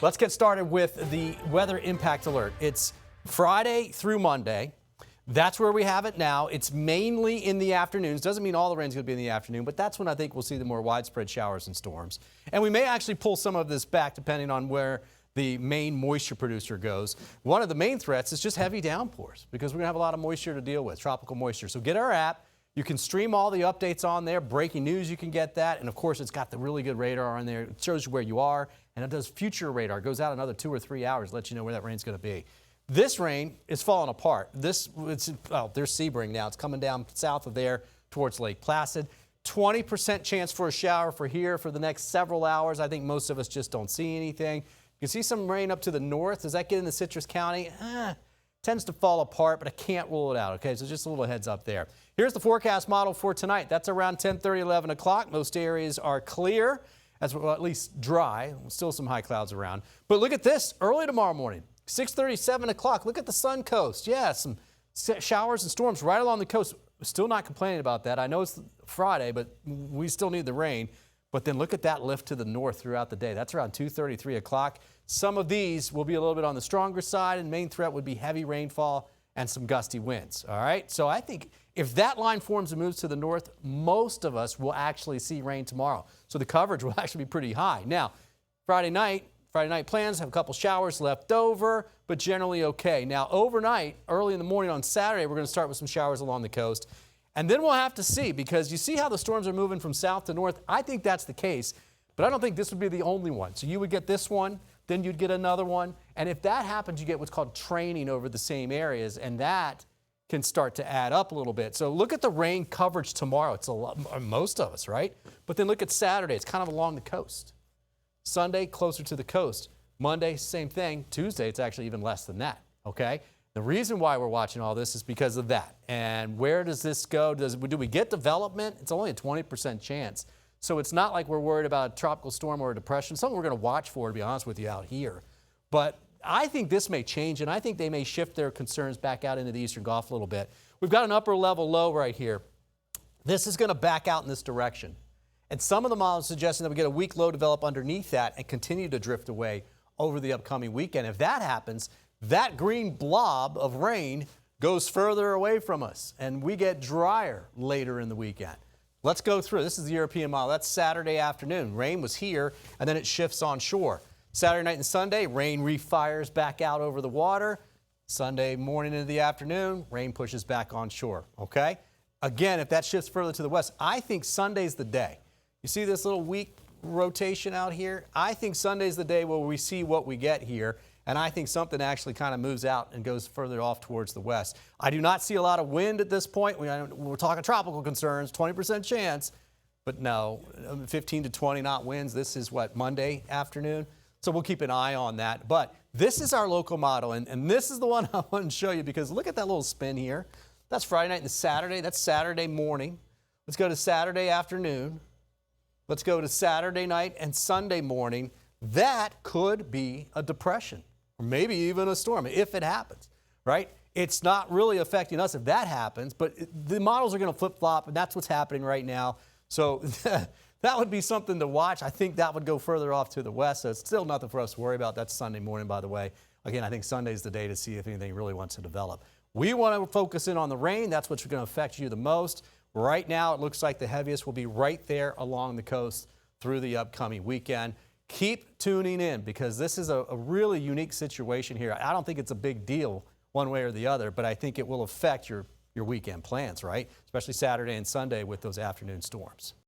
Let's get started with the weather impact alert. It's Friday through Monday. That's where we have it now. It's mainly in the afternoons. Doesn't mean all the rain's going to be in the afternoon, but that's when I think we'll see the more widespread showers and storms. And we may actually pull some of this back depending on where the main moisture producer goes. One of the main threats is just heavy downpours because we're going to have a lot of moisture to deal with, tropical moisture. So get our app. You can stream all the updates on there. Breaking news, you can get that. And of course, it's got the really good radar on there. It shows you where you are. And it does future radar. It goes out another 2 or 3 hours, let you know where that rain's going to be. This rain is falling apart. There's Sebring now. It's coming down south of there towards Lake Placid. 20% chance for a shower for here for the next several hours. I think most of us just don't see anything. You can see some rain up to the north. Does that get into Citrus County? Tends to fall apart, but I can't rule it out. Okay, so just a little heads up there. Here's the forecast model for tonight. That's around 10:30, 11 o'clock. Most areas are clear, well, at least dry. Still some high clouds around. But look at this, early tomorrow morning, 6:30, 7 o'clock. Look at the sun coast. Yeah, some showers and storms right along the coast. Still not complaining about that. I know it's Friday, but we still need the rain. But then look at that lift to the north throughout the day. That's around 2:30, 3 o'clock. Some of these will be a little bit on the stronger side, and main threat would be heavy rainfall and some gusty winds. All right, so I think if that line forms and moves to the north, most of us will actually see rain tomorrow. So the coverage will actually be pretty high. Now, Friday night plans have a couple showers left over, but generally okay. Now, overnight, early in the morning on Saturday, we're going to start with some showers along the coast. And then we'll have to see, because you see how the storms are moving from south to north. I think that's the case, but I don't think this would be the only one. So you would get this one, then you'd get another one. And if that happens, you get what's called training over the same areas, and that can start to add up a little bit. So look at the rain coverage tomorrow. It's a lot, most of us, right? But then look at Saturday. It's kind of along the coast. Sunday, closer to the coast. Monday, same thing. Tuesday, it's actually even less than that, okay? The reason why we're watching all this is because of that. And where does this go? Do we get development? It's only a 20% chance. So it's not like we're worried about a tropical storm or a depression. Something we're going to watch for, to be honest with you, out here. But I think this may change, and I think they may shift their concerns back out into the eastern Gulf a little bit. We've got an upper level low right here. This is going to back out in this direction. And some of the models suggesting that we get a weak low develop underneath that and continue to drift away over the upcoming weekend. If that happens, that green blob of rain goes further away from us, and we get drier later in the weekend. Let's go through. This is the European model. That's Saturday afternoon. Rain was here, and then it shifts on shore. Saturday night and Sunday, rain refires back out over the water. Sunday morning into the afternoon, rain pushes back on shore, okay? Again, if that shifts further to the west, I think Sunday's the day. You see this little weak rotation out here? I think Sunday's the day where we see what we get here. And I think something actually kind of moves out and goes further off towards the west. I do not see a lot of wind at this point. We're talking tropical concerns, 20% chance. But no, 15 to 20 knot winds. This is what, Monday afternoon? So we'll keep an eye on that. But this is our local model. And this is the one I want to show you, because look at that little spin here. That's Friday night and Saturday. That's Saturday morning. Let's go to Saturday afternoon. Let's go to Saturday night and Sunday morning. That could be a depression, or maybe even a storm if it happens, right? It's not really affecting us if that happens, but the models are going to flip-flop, and that's what's happening right now. So that would be something to watch. I think that would go further off to the west, so it's still nothing for us to worry about. That's Sunday morning, by the way. Again, I think Sunday's the day to see if anything really wants to develop. We want to focus in on the rain. That's what's going to affect you the most. Right now, it looks like the heaviest will be right there along the coast through the upcoming weekend. Keep tuning in, because this is a really unique situation here. I don't think it's a big deal one way or the other, but I think it will affect your weekend plans, right? Especially Saturday and Sunday with those afternoon storms.